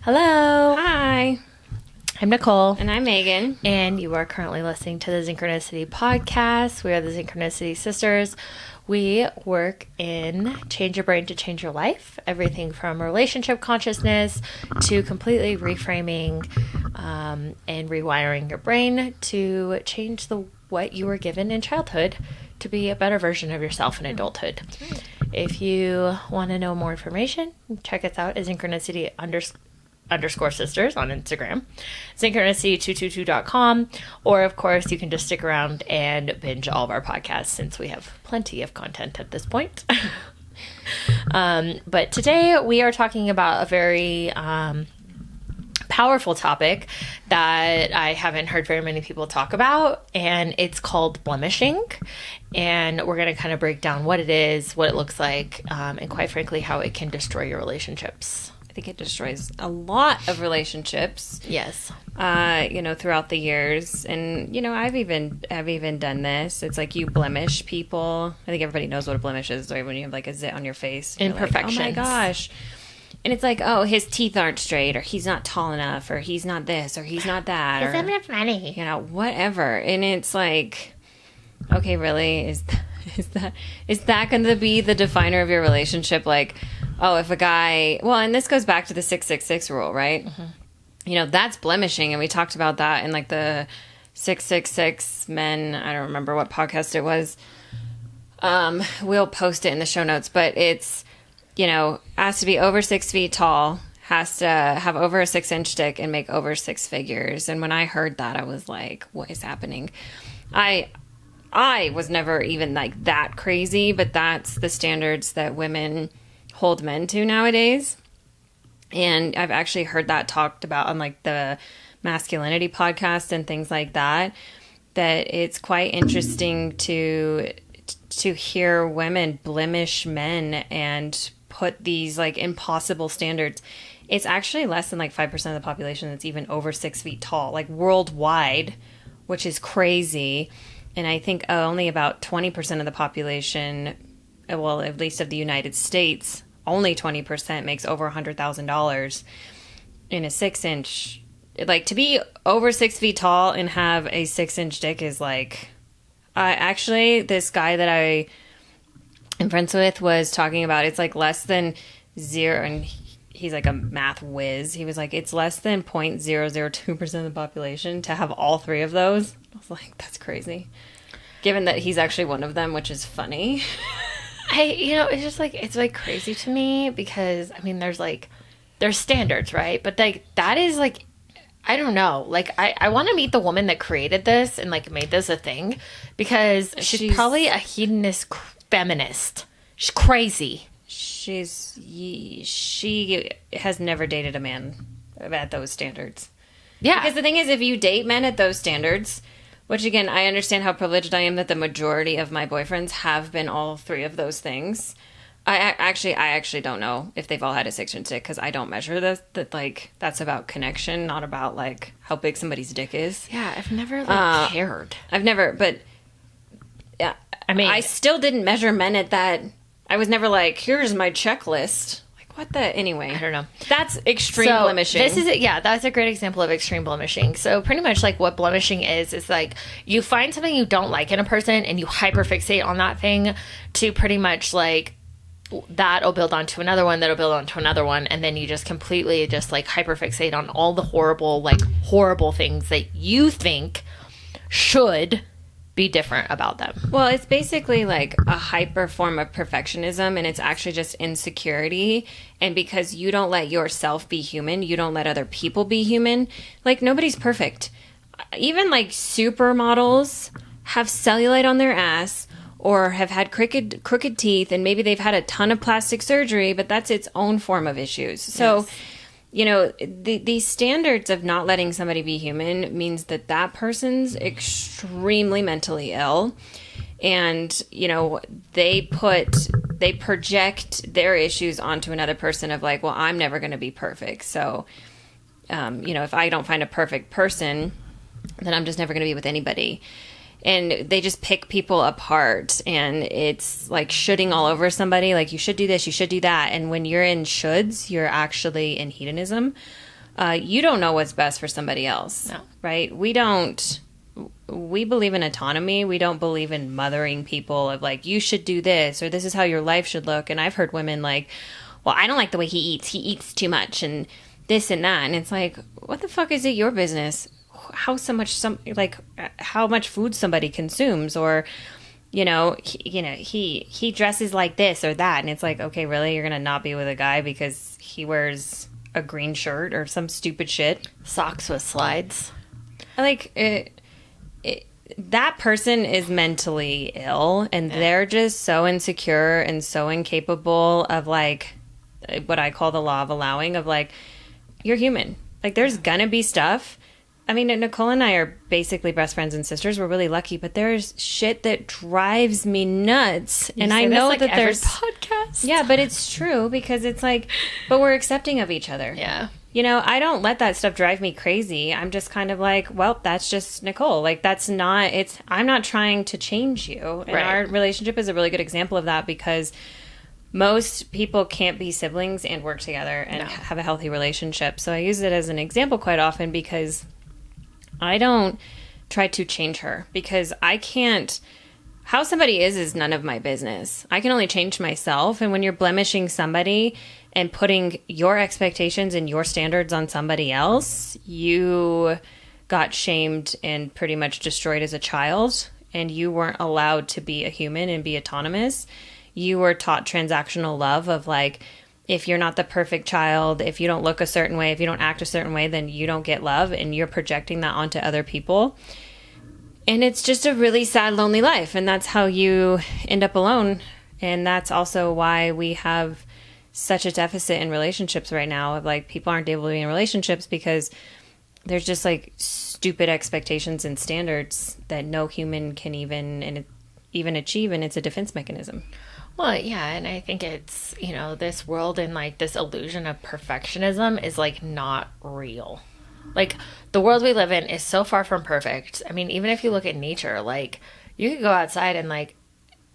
Hello. Hi. I'm Nicole. And I'm Megan. And you are currently listening to the Synchronicity podcast. We are the Synchronicity Sisters. We work in Change Your Brain to Change Your Life. Everything from relationship consciousness to completely reframing and rewiring your brain to change what you were given in childhood to be a better version of yourself in adulthood. Right. If you want to know more information, check us out at Synchronicity _ sisters on Instagram, synchronicity222.com, or of course you can just stick around and binge all of our podcasts since we have plenty of content at this point. But today we are talking about a very powerful topic that I haven't heard very many people talk about, and it's called blemishing. And we're going to kind of break down what it is, what it looks like, and quite frankly how it can destroy your relationships. I think it destroys a lot of relationships. Yes. Throughout the years. And, I've even done this. It's like you blemish people. I think everybody knows what a blemish is, right? When you have like a zit on your face. Imperfections. Like, oh my gosh. And it's like, oh, his teeth aren't straight, or he's not tall enough, or he's not this, or he's not that. Is that not funny? Whatever. And it's like, okay, really? Is that going to be the definer of your relationship? Like, oh, if a guy, well, and this goes back to the 666 rule, right? Mm-hmm. That's blemishing. And we talked about that in like the 666 men. I don't remember what podcast it was. We'll post it in the show notes, but it's, has to be over 6 feet tall, has to have over a 6-inch dick and make over 6 figures. And when I heard that, I was like, what is happening? I was never even like that crazy, but that's the standards that women hold men to nowadays. And I've actually heard that talked about on like the masculinity podcast and things like that, that it's quite interesting to hear women blemish men and put these like impossible standards. It's actually less than like 5% of the population that's even over 6 feet tall, like worldwide, which is crazy. And I think only about 20% of the population, well, at least of the United States, only 20% makes over $100,000 in a 6-inch. Like, to be over 6 feet tall and have a 6-inch dick is like, actually, this guy that I am friends with was talking about, it's like less than zero, and he's like a math whiz. He was like, it's less than 0.002% of the population to have all three of those. I was like, that's crazy. Given that he's actually one of them, which is funny. It's just like, it's like crazy to me because, I mean, there's standards, right? But like, that is like, I don't know. Like, I want to meet the woman that created this and like made this a thing because she's probably a hedonist feminist. She's crazy. She has never dated a man at those standards. Yeah. Because the thing is, if you date men at those standards, which again, I understand how privileged I am that the majority of my boyfriends have been all three of those things. I actually don't know if they've all had a 6-inch dick because I don't measure this. That like that's about connection, not about like how big somebody's dick is. Yeah, I've never cared. I've never, but yeah, I mean, I still didn't measure men at that. I was never like, here's my checklist. Like what the? Anyway, I don't know. That's extreme blemishing. This is that's a great example of extreme blemishing. So pretty much like what blemishing is like you find something you don't like in a person and you hyperfixate on that thing to pretty much like. That'll build onto another one, that'll build onto another one, and then you just completely just like hyperfixate on all the horrible things that you think should be different about them. Well, it's basically like a hyper form of perfectionism, and it's actually just insecurity. And because you don't let yourself be human, you don't let other people be human. Like, nobody's perfect. Even like supermodels have cellulite on their ass or have had crooked teeth, and maybe they've had a ton of plastic surgery, but that's its own form of issues. So, yes. These standards of not letting somebody be human means that person's extremely mentally ill. And, they project their issues onto another person of like, well, I'm never going to be perfect. So, if I don't find a perfect person, then I'm just never going to be with anybody. And they just pick people apart, and it's like shoulding all over somebody. Like, you should do this, you should do that. And when you're in shoulds, you're actually in hedonism, you don't know what's best for somebody else. No. Right? We believe in autonomy. We don't believe in mothering people of like, you should do this, or this is how your life should look. And I've heard women like, well, I don't like the way he eats. He eats too much and this and that. And it's like, what the fuck is it your business? How much food somebody consumes, or, he dresses like this or that. And it's like, okay, really? You're going to not be with a guy because he wears a green shirt or some stupid shit? Socks with slides. Like, that person is mentally ill, and they're just so insecure and so incapable of like what I call the law of allowing, of like, you're human. Like, there's gonna be stuff. I mean, Nicole and I are basically best friends and sisters. We're really lucky, but there's shit that drives me nuts. And I know that there's podcast. Yeah, but it's true, because it's like, but we're accepting of each other. Yeah. I don't let that stuff drive me crazy. I'm just kind of like, well, that's just Nicole. Like, I'm not trying to change you. And our relationship is a really good example of that, because most people can't be siblings and work together and have a healthy relationship. So I use it as an example quite often, because I don't try to change her, because I can't. How somebody is none of my business. I can only change myself. And when you're blemishing somebody and putting your expectations and your standards on somebody else, you got shamed and pretty much destroyed as a child, and you weren't allowed to be a human and be autonomous. You were taught transactional love of like, if you're not the perfect child, if you don't look a certain way, if you don't act a certain way, then you don't get love, and you're projecting that onto other people. And it's just a really sad, lonely life. And that's how you end up alone. And that's also why we have such a deficit in relationships right now, of like, people aren't able to be in relationships because there's just like stupid expectations and standards that no human can even achieve. And it's a defense mechanism. Well, yeah. And I think it's, this world and like this illusion of perfectionism is like not real. Like, the world we live in is so far from perfect. I mean, even if you look at nature, like, you could go outside and, like,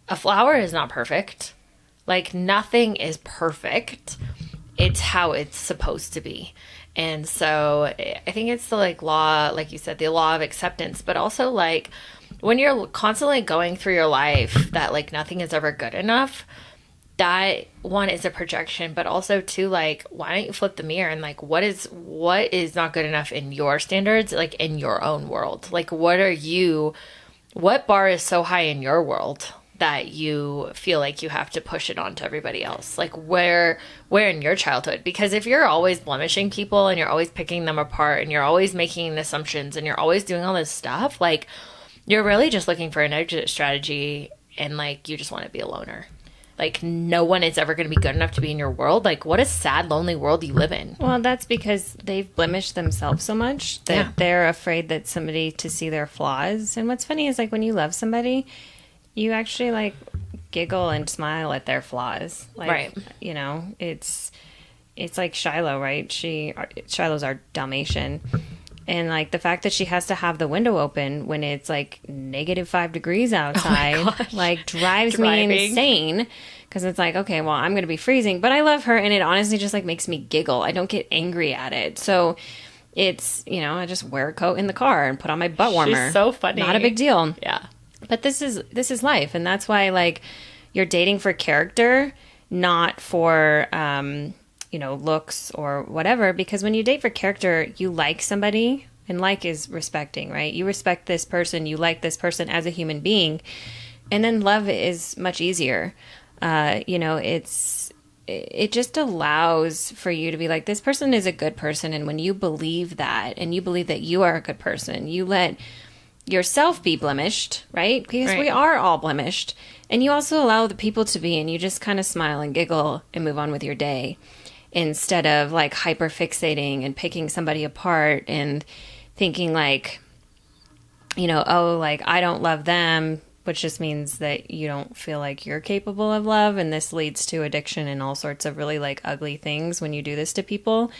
a flower is not perfect. Like, nothing is perfect. It's how it's supposed to be. And so I think it's the, like, law, like you said, the law of acceptance. But also, like, when you're constantly going through your life that, like, nothing is ever good enough, that one is a projection, but also too, like, why don't you flip the mirror and like, what is not good enough in your standards, like in your own world? Like, what bar is so high in your world that you feel like you have to push it on to everybody else? Like, where in your childhood? Because if you're always blemishing people and you're always picking them apart and you're always making assumptions and you're always doing all this stuff, like, you're really just looking for an exit strategy, and like, you just want to be a loner. Like, no one is ever going to be good enough to be in your world. Like, what a sad, lonely world you live in. Well, that's because they've blemished themselves so much that they're afraid that somebody to see their flaws. And what's funny is, like, when you love somebody, you actually, like, giggle and smile at their flaws. Like, right. It's like Shiloh, right? Shiloh's our Dalmatian. And, like, the fact that she has to have the window open when it's, like, -5 degrees outside, like, drives me insane. Because it's like, okay, well, I'm going to be freezing. But I love her, and it honestly just, like, makes me giggle. I don't get angry at it. So it's, I just wear a coat in the car and put on my butt warmer. She's so funny. Not a big deal. Yeah. But this is life. And that's why, like, you're dating for character, not for looks or whatever, because when you date for character, you like somebody, and like is respecting, right? You respect this person, you like this person as a human being, and then love is much easier. It just allows for you to be like, this person is a good person, and when you believe that, and you believe that you are a good person, you let yourself be blemished, right? Because we are all blemished, and you also allow the people to be, and you just kind of smile and giggle and move on with your day, instead of like hyper fixating and picking somebody apart and thinking like, like, I don't love them, which just means that you don't feel like you're capable of love. And this leads to addiction and all sorts of really like ugly things when you do this to people.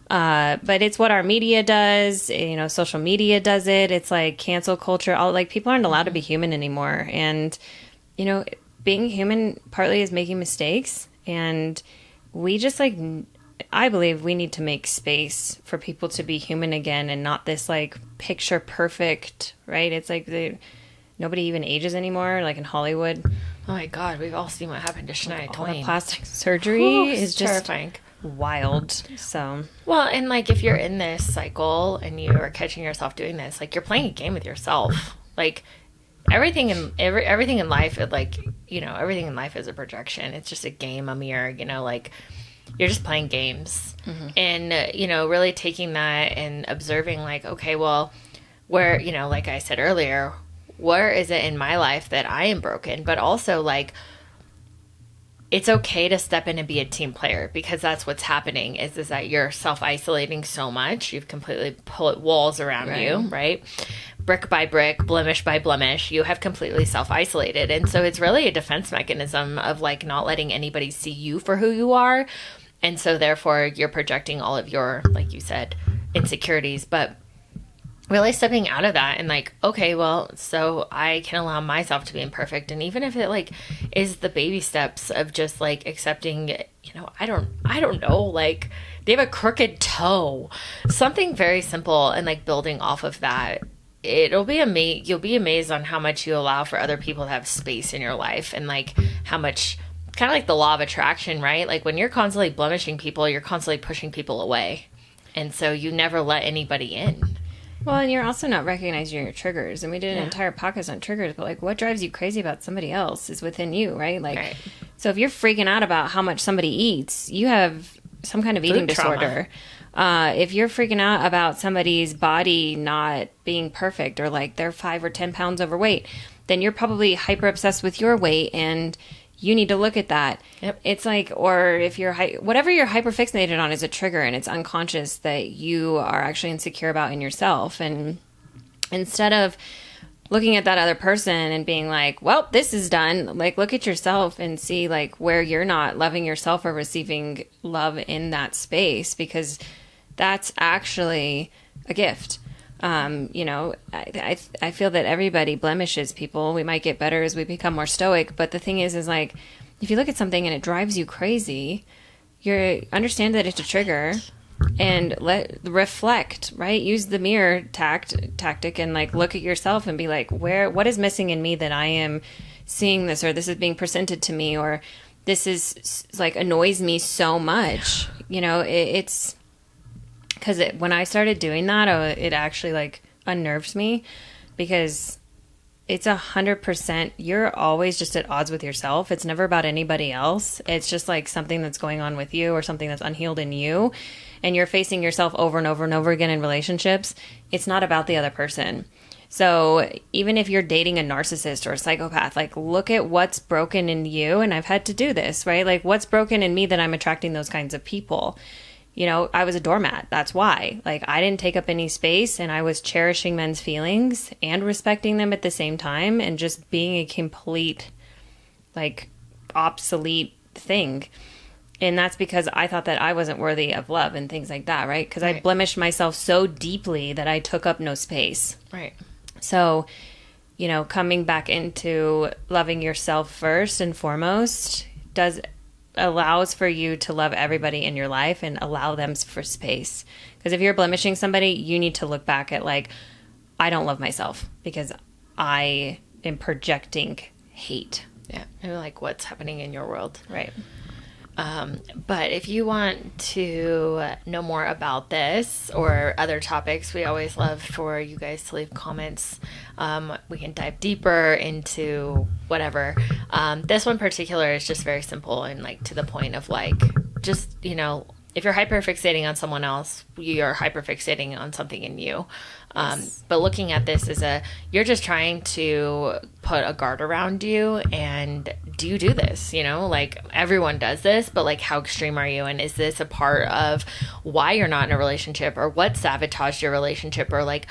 But it's what our media does. Social media does it. It's like cancel culture. People aren't allowed to be human anymore. And, being human partly is making mistakes, and we just like I believe we need to make space for people to be human again and not this like picture perfect, right? It's like nobody even ages anymore, like in Hollywood. Oh my God, we've all seen what happened to Shania All the Twain. plastic surgery is just terrifying. wild. So, well, and like if you're in this cycle and you are catching yourself doing this, like you're playing a game with yourself. Like everything in life, like, you know, everything in life is a projection. It's just a game, a mirror, you know, like you're just playing games. And, you know, really taking that and observing like, okay, well, where, you know, like I said earlier, where is it in my life that I am broken? But also like, it's okay to step in and be a team player, because that's what's happening is that you're self-isolating so much. You've completely put walls around you, right? Brick by brick, blemish by blemish, you have completely self-isolated. And so it's really a defense mechanism of like not letting anybody see you for who you are. And so therefore you're projecting all of your, like you said, insecurities, but really stepping out of that and like, okay, well, so I can allow myself to be imperfect. And even if it like is the baby steps of just like accepting, you know, I don't know, like they have a crooked toe, something very simple, and like building off of that, you'll be amazed on how much you allow for other people to have space in your life, and like how much, kind of like the law of attraction, right? Like when you're constantly blemishing people, you're constantly pushing people away. And so you never let anybody in. well, and you're also not recognizing your triggers. And we did an entire podcast on triggers, but like what drives you crazy about somebody else is within you, right? Like, so if you're freaking out about how much somebody eats, you have some kind of eating disorder. If you're freaking out about somebody's body not being perfect, or like they're 5 or 10 pounds overweight, then you're probably hyper obsessed with your weight, and you need to look at that. It's like, or if you're, whatever you're hyperfixated on is a trigger, and it's unconscious that you are actually insecure about in yourself. And instead of looking at that other person and being like, well, this is done, like look at yourself and see like where you're not loving yourself or receiving love in that space, because that's actually a gift. You know, I feel that everybody blemishes people. We might get better as we become more stoic, but the thing is like, if you look at something and it drives you crazy, understand that it's a trigger, and reflect, right? Use the mirror tactic and like look at yourself and be like, what is missing in me that I am seeing this, or this is being presented to me, or this is like annoys me so much. You know, it's because when I started doing that, it actually like unnerves me, because it's 100%, you're always just at odds with yourself. It's never about anybody else. It's just like something that's going on with you, or something that's unhealed in you, and you're facing yourself over and over and over again in relationships. It's not about the other person. So even if you're dating a narcissist or a psychopath, like look at what's broken in you. And I've had to do this, right? Like what's broken in me that I'm attracting those kinds of people. You know, I was a doormat. That's why. Like, I didn't take up any space, and I was cherishing men's feelings and respecting them at the same time, and just being a complete, like, obsolete thing. And that's because I thought that I wasn't worthy of love and things like that, right? Because I blemished myself so deeply that I took up no space. Right. So, you know, coming back into loving yourself first and foremost allows for you to love everybody in your life and allow them for space. Because if you're blemishing somebody, you need to look back at like, I don't love myself because I am projecting hate. Yeah. And like what's happening in your world. Right. But if you want to know more about this or other topics, we always love for you guys to leave comments. We can dive deeper into whatever. This one in particular is just very simple and like to the point of like, just, you know, if you're hyperfixating on someone else, you're hyperfixating on something in you. Yes. But looking at this as you're just trying to put a guard around you. And do you do this? You know, like everyone does this, but like how extreme are you? And is this a part of why you're not in a relationship, or what sabotaged your relationship, or like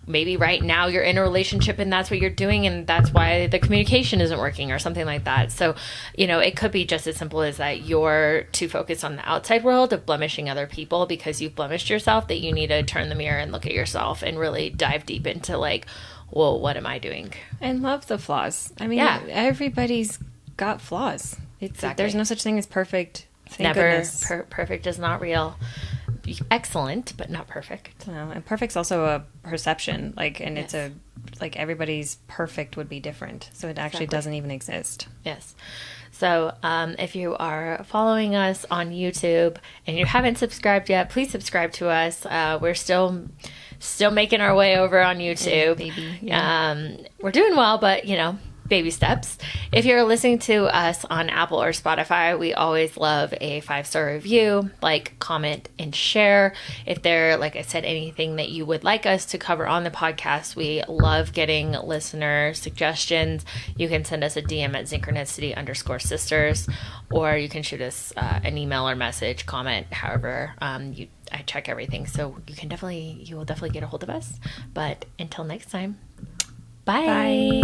maybe right now you're in a relationship and that's what you're doing and that's why the communication isn't working or something like that. So, you know, it could be just as simple as that you're too focused on the outside world of blemishing other people because you've blemished yourself, that you need to turn the mirror and look at yourself and really dive deep into like, well, what am I doing? And love the flaws. I mean, everybody's got flaws. Exactly. There's no such thing as perfect Thank Never goodness. perfect is not real. Excellent, but not perfect. And perfect's also a perception, like, and Yes. it's a, like, everybody's perfect would be different. So it actually Exactly. doesn't even exist. Yes. So if you are following us on YouTube and you haven't subscribed yet, please subscribe to us. We're still making our way over on YouTube. Baby. We're doing well, but baby steps. If you're listening to us on Apple or Spotify, we always love a 5-star review, like, comment, and share. If there, like I said, anything that you would like us to cover on the podcast, we love getting listener suggestions. You can send us a DM at synchronicity_sisters, or you can shoot us an email or message, comment, however I check everything. So you will definitely get a hold of us. But until next time, bye.